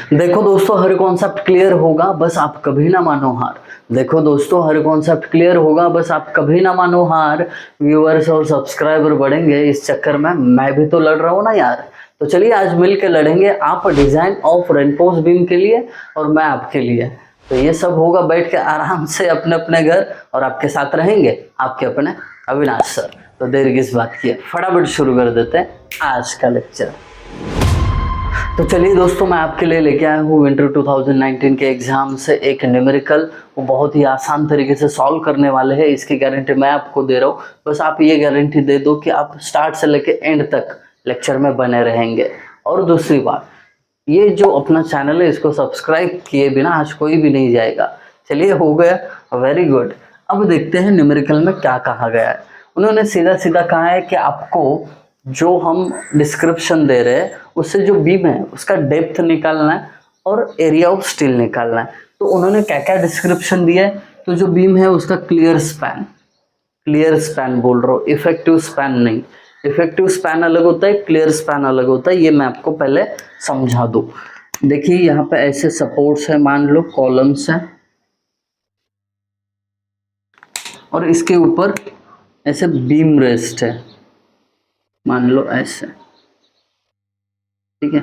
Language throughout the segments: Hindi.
देखो दोस्तों, हर कॉन्सेप्ट क्लियर होगा, बस आप कभी ना मानो हार। देखो दोस्तों, हर कॉन्सेप्ट क्लियर होगा, बस आप कभी ना मानो हार। व्यूअर्स और सब्सक्राइबर बढ़ेंगे, इस चक्कर में मैं भी तो लड़ रहा हूँ ना यार। तो चलिए आज मिल के लड़ेंगे, आप डिजाइन ऑफ रेनफोर्स बीम के लिए और मैं आपके लिए। तो ये सब होगा बैठ के आराम से अपने अपने घर, और आपके साथ रहेंगे आपके अपने अविनाश सर। तो देर किस बात की है, फटाफट शुरू कर देते हैं आज का लेक्चर। तो चलिए दोस्तों, मैं आपके लिए लेके आया हूँ विंटर 2019 के एग्जाम से एक न्यूमेरिकल। वो बहुत ही आसान तरीके से सॉल्व करने वाले हैं, इसकी गारंटी मैं आपको दे रहा हूँ। बस आप ये गारंटी दे दो कि आप स्टार्ट से लेके एंड तक लेक्चर में बने रहेंगे। और दूसरी बात, ये जो अपना चैनल है इसको सब्सक्राइब किए बिना आज कोई भी नहीं जाएगा। चलिए हो गया, वेरी गुड। अब देखते हैं न्यूमेरिकल में क्या कहा गया है। उन्होंने सीधा सीधा कहा है कि आपको जो हम डिस्क्रिप्शन दे रहे हैं उससे जो बीम है उसका डेप्थ निकालना है और एरिया ऑफ स्टील निकालना है। तो उन्होंने क्या क्या डिस्क्रिप्शन दिया है, तो जो बीम है उसका क्लियर स्पैन बोल रहा हूँ, इफेक्टिव स्पैन नहीं। इफेक्टिव स्पैन अलग होता है, क्लियर स्पैन अलग होता है, ये मैं आपको पहले समझा दूँ। देखिए यहाँ पे ऐसे सपोर्ट्स है, मान लो कॉलम्स है, और इसके ऊपर ऐसे बीम रेस्ट है, मान लो ऐसे, ठीक है।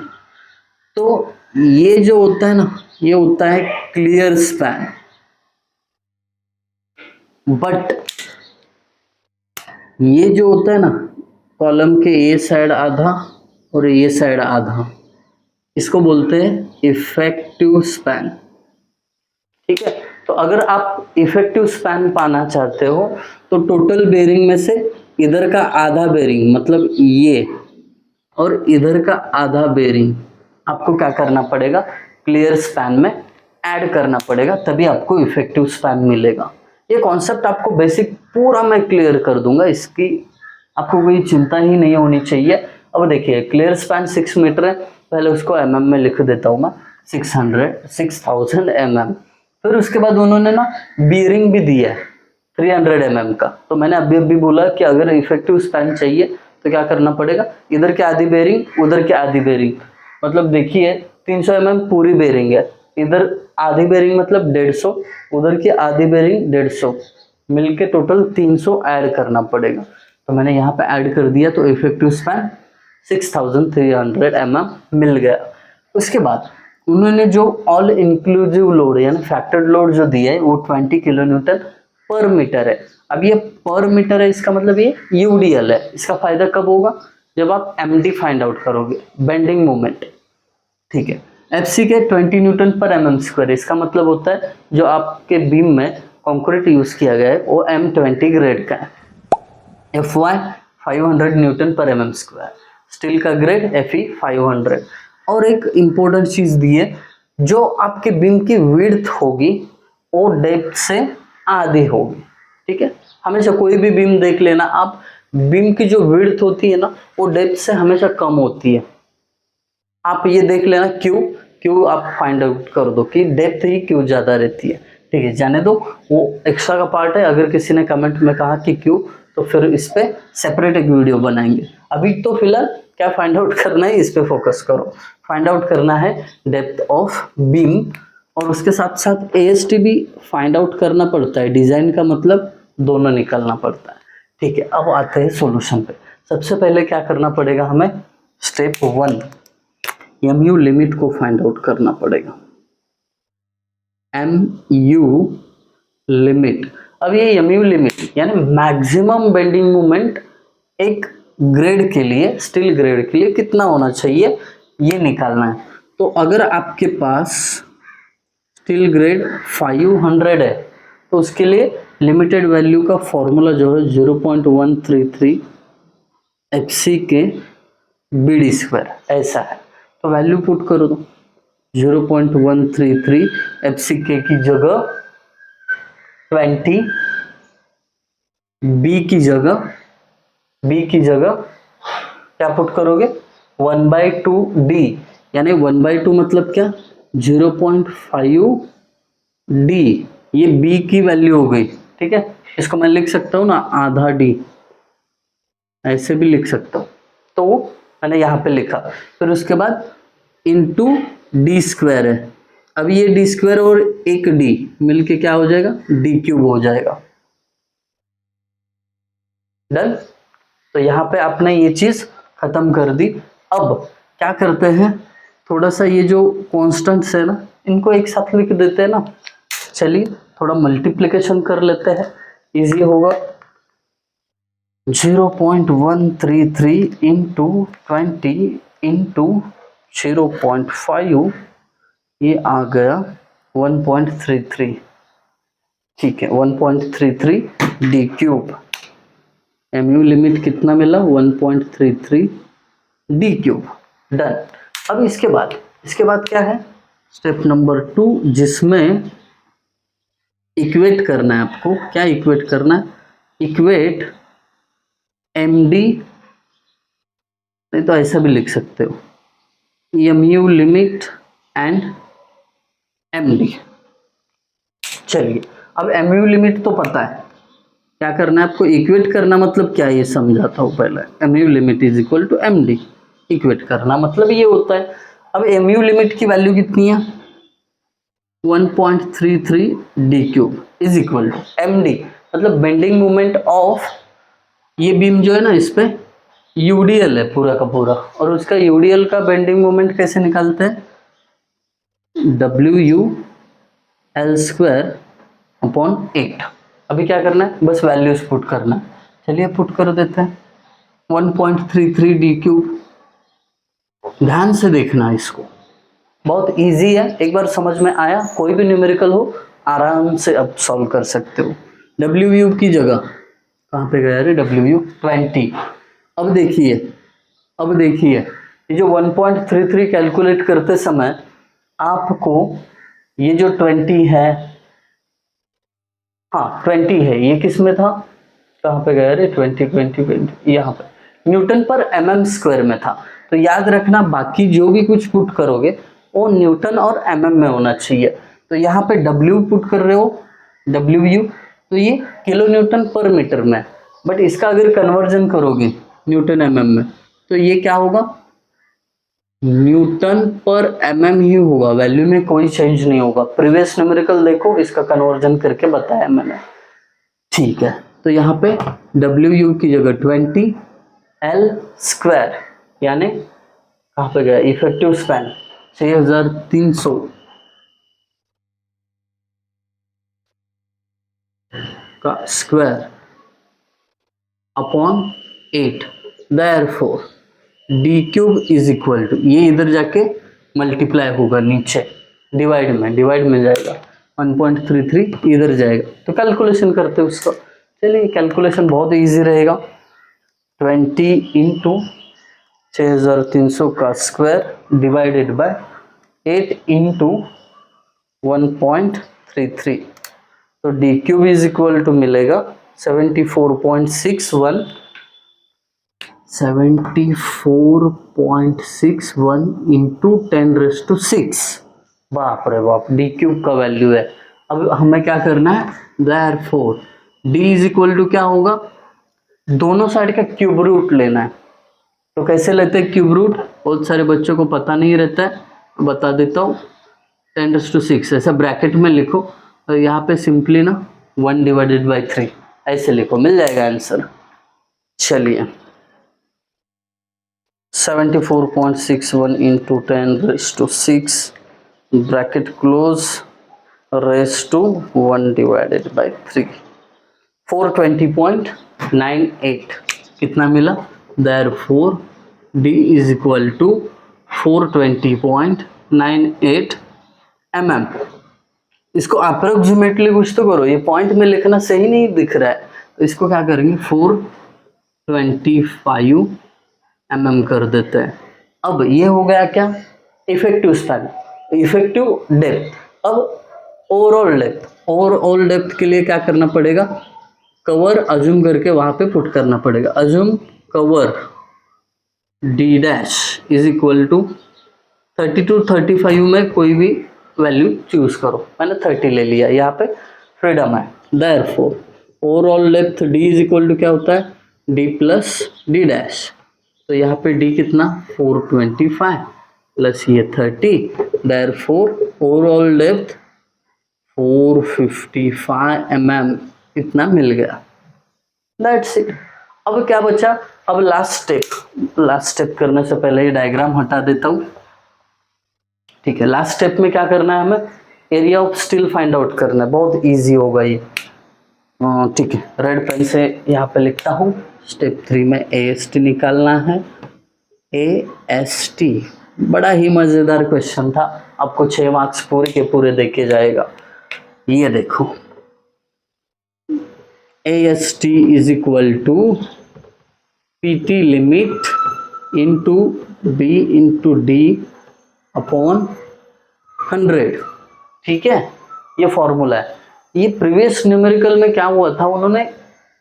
तो ये जो होता है ना, ये होता है क्लियर स्पैन। बट ये जो होता है ना, कॉलम के ये साइड आधा और ये साइड आधा, इसको बोलते हैं इफेक्टिव स्पैन, ठीक है। तो अगर आप इफेक्टिव स्पैन पाना चाहते हो तो टोटल बेरिंग में से इधर का आधा बेरिंग, मतलब ये, और इधर का आधा बेरिंग आपको क्या करना पड़ेगा, क्लियर स्पैन में ऐड करना पड़ेगा, तभी आपको इफेक्टिव स्पैन मिलेगा। ये कॉन्सेप्ट आपको बेसिक पूरा मैं क्लियर कर दूंगा, इसकी आपको कोई चिंता ही नहीं होनी चाहिए। अब देखिए, क्लियर स्पैन 6 मीटर है, पहले उसको mm में लिख देता हूँ मैं, 6000 mm। फिर उसके बाद उन्होंने ना बीयरिंग भी दिया है 300 mm का। तो मैंने अभी अभी बोला कि अगर इफेक्टिव स्पैन चाहिए तो क्या करना पड़ेगा, इधर की आधी बेरिंग उधर की आधी बेरिंग, मतलब देखिए 300 mm पूरी बेरिंग है, इधर आधी बेरिंग मतलब 150, उधर की आधी बेरिंग 150, मिलके टोटल 300 ऐड करना पड़ेगा। तो मैंने यहाँ पे ऐड कर दिया, तो इफेक्टिव स्पैन 6300 mm मिल गया। उसके बाद उन्होंने जो ऑल इंक्लूसिव लोड यानी फैक्टर्ड लोड जो दिया है वो 20 किलो न्यूटन पर मीटर है। अब ये पर मीटर है, इसका मतलब ये यूडीएल है। इसका फायदा कब होगा, जब आप एमडी फाइंड आउट करोगे, बेंडिंग मोमेंट, ठीक है। एफसी के 20 न्यूटन पर एमएम स्क्वायर, इसका मतलब होता है जो आपके बीम में कंक्रीट यूज किया गया है वो M20 ग्रेड का है। FY 500 न्यूटन पर एमएम स्क्वायर, स्टील का ग्रेड FE 500। और एक इंपॉर्टेंट चीज दी है, जो आपके बीम की विड्थ होगी वो डेप्थ से आधी होगी, ठीक है। हमेशा कोई भी बीम देख लेना आप, बीम की जो विड्थ होती है ना वो डेप्थ से हमेशा कम होती है। आप ये देख लेना क्यों आप फाइंड आउट कर दो कि डेप्थ ही क्यों ज्यादा रहती है, ठीक है। जाने दो, वो एक्स्ट्रा का पार्ट है। अगर किसी ने कमेंट में कहा कि क्यों, तो फिर इस पे सेपरेट एक वीडियो बनाएंगे। अभी तो फिलहाल क्या फाइंड आउट करना है इस पे फोकस करो। फाइंड आउट करना है डेप्थ ऑफ बीम, और उसके साथ साथ AST भी फाइंड आउट करना पड़ता है। डिजाइन का मतलब दोनों निकलना पड़ता है, ठीक है। अब आते हैं सॉल्यूशन पे। सबसे पहले क्या करना पड़ेगा हमें, स्टेप 1 MU लिमिट को फाइंड आउट करना पड़ेगा। MU लिमिट, अब ये MU लिमिट यानी मैक्सिमम बेंडिंग मोमेंट एक ग्रेड के लिए, स्टील ग्रेड के लिए कितना होना चाहिए ये निकालना है। तो अगर आपके पास स्टील ग्रेड 500 है तो उसके लिए लिमिटेड वैल्यू का फॉर्मूला जो है 0.133 FC के BD स्क्वायर, ऐसा है। तो वैल्यू पुट करो, तो 0.133 FCK की जगह 20, B की जगह क्या पुट करोगे, 1/2D, यानी 1/2 मतलब क्या, 0.5D, ये B की वैल्यू हो गई, ठीक है। इसको मैं लिख सकता हूँ ना आधा D, ऐसे भी लिख सकता हूँ। तो मैंने यहाँ पे लिखा, फिर उसके बाद इंटू डी स्क्वायर है, अब ये डी स्क्वायर और एक डी मिलके क्या हो जाएगा, डी क्यूब हो जाएगा। डन। तो यहाँ पे आपने ये चीज खत्म कर दी। अब क्या करते हैं, थोड़ा सा ये जो कॉन्स्टेंट्स है ना, इनको एक साथ लिख देते हैं ना। चलिए थोड़ा मल्टीप्लिकेशन कर लेते हैं, इजी होगा। 0.133 इंटू 20 इंटू 0.5, ये आ गया 1.33। ठीक है, 1.33 डी क्यूब। एमयू लिमिट कितना मिला, 1.33 डी क्यूब। डन। अब इसके बाद क्या है, स्टेप नंबर 2, जिसमें इक्वेट करना है आपको। क्या इक्वेट करना है, इक्वेट एम डी, नहीं तो ऐसा भी लिख सकते हो, M U limit and M D. चलिए अब एमयू लिमिट तो पता है, क्या करना है आपको, इक्वेट करना मतलब क्या है ये समझाता हूँ पहले। M U limit is equal to M D, equate करना मतलब ये होता है। अब एमयू लिमिट की वैल्यू कितनी है, 1.33 D cube is equal to M D, मतलब बेंडिंग मोमेंट ऑफ ये बीम जो है ना, इस पे यूडीएल है पूरा का पूरा, और उसका यूडीएल का बेंडिंग मोमेंट कैसे निकालते हैं, W U L square upon 8। अभी क्या करना है, बस वैल्यूज पुट करना है। चलिए पुट कर देते हैं, 1.33 डी क्यूब। ध्यान से देखना है इसको, बहुत इजी है, एक बार समझ में आया, कोई भी न्यूमेरिकल हो आराम से अब सॉल्व कर सकते हो। डब्ल्यू यू की जगह कहाँ पे गया रे, डब्ल्यू यू 20। अब देखिए ये जो 1.33 कैलकुलेट करते समय आपको ये जो 20 है, हाँ 20 है, ये किस में था, कहाँ पे गया रे, 20 यहाँ पे न्यूटन पर mm स्क्वायर में था। तो याद रखना बाकी जो भी कुछ पुट करोगे वो न्यूटन और mm में होना चाहिए। तो यहाँ पे W पुट कर रहे हो, WU, तो ये किलो न्यूटन पर मीटर में, बट इसका अगर कन्वर्जन करोगे न्यूटन mm में तो ये क्या होगा, न्यूटन पर mm ही होगा, वैल्यू में कोई चेंज नहीं होगा। प्रीवियस न्यूमेरिकल देखो, इसका कन्वर्जन करके बताया मैंने। ठीक है, तो यहाँ पे WU की जगह 20 L स्क्वायर, यानी कहाँ पे गया, इफेक्टिव स्पैन 6300 का square upon 8। Therefore D cube is equal to, ये इधर जाके मल्टीप्लाई होगा नीचे, डिवाइड में जाएगा, 1.33 इधर जाएगा। तो कैलकुलेशन करते हैं उसका। चलिए कैलकुलेशन बहुत इजी रहेगा, 20 इंटू 6300 का स्क्वायर डिवाइडेड बाय 8 इंटू 1.33, तो D cube is equal to मिलेगा 74.61 इंटू 10⁻⁶। बाप रे बाप, डी क्यूब का वैल्यू है। अब हमें क्या करना है, therefore D is equal to क्या होगा, दोनों साइड का क्यूब रूट लेना है। तो कैसे लेते हैं क्यूब रूट, बहुत सारे बच्चों को पता नहीं रहता है, बता देता हूँ। 10⁻⁶ ऐसा ब्रैकेट में लिखो, और यहाँ पे सिंपली ना 1/3 ऐसे लिखो, मिल जाएगा आंसर। चलिए 74.61 into 10⁻⁶, bracket close, raise to 1/3, 420.98 कितना मिला, therefore D is equal to 420.98 mm। इसको अप्रोक्सीमेटली कुछ तो करो, ये पॉइंट में लिखना सही नहीं दिख रहा है, तो इसको क्या करेंगे 425 mm कर देते हैं। अब ये हो गया क्या, इफेक्टिव स्पैन, इफेक्टिव डेप्थ। अब ओवरऑल डेप्थ के लिए क्या करना पड़ेगा, कवर अज्यूम करके वहां पे पुट करना पड़ेगा। Assume cover D dash is equal to 30 to 35 में कोई भी वैल्यू चूज करो, मैंने 30 ले लिया, यहाँ पे फ्रीडम है। Therefore overall depth D is equal to क्या होता है, डी प्लस डी डैश। तो यहाँ पे डी कितना 425 प्लस ये 30 देयरफॉर ओवरऑल डेप्थ 455 mm इतना मिल गया। That's it. अब क्या बचा, अब लास्ट स्टेप करने से पहले ये डायग्राम हटा देता हूं। ठीक है, लास्ट स्टेप में क्या करना है, हमें area of steel find out करना है। बहुत इजी होगा ये। ठीक है, रेड पेन से यहाँ पे लिखता हूँ। स्टेप 3 में AST निकालना है। AST बड़ा ही मजेदार क्वेश्चन था, आपको 6 मार्क्स पूरे के पूरे देके जाएगा। ये देखो, AST is equal to PT limit into B into D upon 100। ठीक है, ये फॉर्मूला है। ये प्रीवियस न्यूमेरिकल में क्या हुआ था, उन्होंने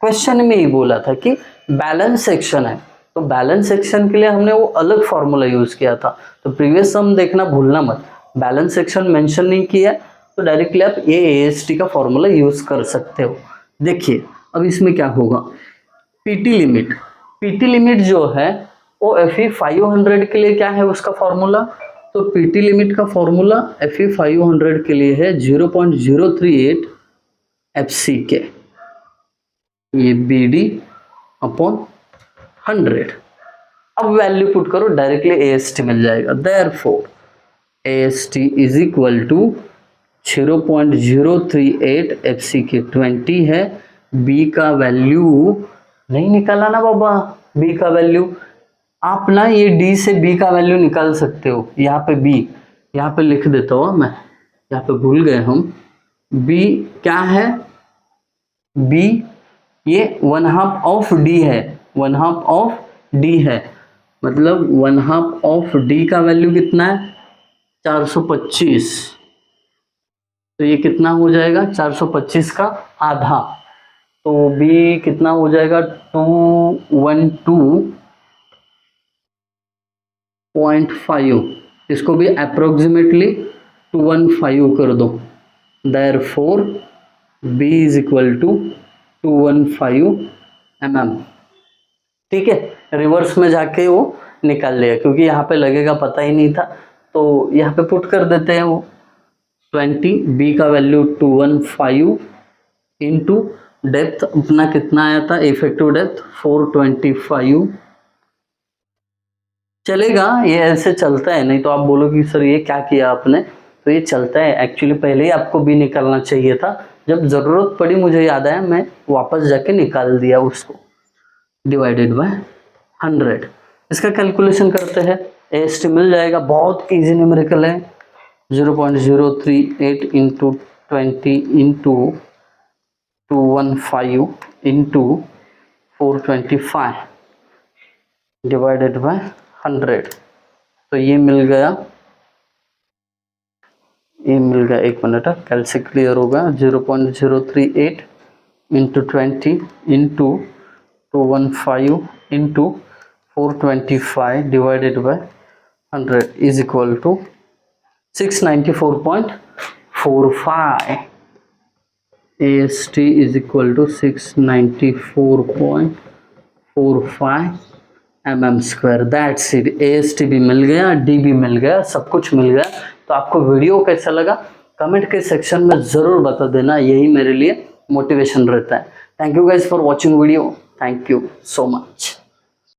क्वेश्चन में ही बोला था कि बैलेंस सेक्शन है, तो बैलेंस सेक्शन के लिए हमने वो अलग फॉर्मूला यूज किया था। तो प्रीवियस सम देखना भूलना मत, बैलेंस सेक्शन मेंशन नहीं किया तो डायरेक्टली आप ये AST का फॉर्मूला यूज कर सकते हो। देखिए अब इसमें क्या होगा, PT लिमिट जो है वो FE 500 के लिए क्या है उसका फॉर्मूला, तो PT लिमिट का फॉर्मूला FE 500 के लिए है 0.038 FCK, ये BD अपॉन 100। अब वैल्यू पुट करो, डायरेक्टली AST मिल जाएगा। Therefore AST is equal to 0.038 FCK 20 है। B का वैल्यू नहीं निकाला ना बाबा, B का वैल्यू आप ना ये D से B का वैल्यू निकाल सकते हो। यहाँ पे B, यहाँ पे लिख देता हूँ मैं, यहाँ पे भूल गए हम। B क्या है, B ये 1/2 ऑफ D है, 1/2 ऑफ D है, मतलब 1/2 ऑफ D का वैल्यू कितना है 425। तो ये कितना हो जाएगा 425 का आधा, तो B कितना हो जाएगा 212.5, इसको भी अप्रोक्सीमेटली 215 कर दो। Therefore B is equal to 215 mm। ठीक है, रिवर्स में जाके वो निकाल लिया, क्योंकि यहाँ पे लगेगा पता ही नहीं था, तो यहाँ पे पुट कर देते हैं वो 20, B का वैल्यू 215 इंटू डेप्थ अपना कितना आया था, इफेक्टिव डेप्थ 425। चलेगा, ये ऐसे चलता है, नहीं तो आप बोलोगे सर ये क्या किया आपने, तो ये चलता है। एक्चुअली पहले ही आपको B निकालना चाहिए था, जब ज़रूरत पड़ी मुझे याद आया, मैं वापस जाके निकाल दिया उसको। डिवाइडेड बाय 100, इसका कैलकुलेशन करते हैं, AST मिल जाएगा। बहुत इजी न्यूमेरिकल है, 0.038 into 20 into 215 into 425 divided by 100। तो ये मिल गया, एक मिनट कैलसी क्लियर होगा, 0.038 into 20 into 215 into 425 divided by 100 is equal to 694.45। AST is equal to 694.45 mm²। That's it. AST भी मिल गया, D भी मिल गया, सब कुछ मिल गया। तो आपको वीडियो कैसा लगा कमेंट के सेक्शन में ज़रूर बता देना, यही मेरे लिए मोटिवेशन रहता है। Thank you guys for watching video, thank you so much.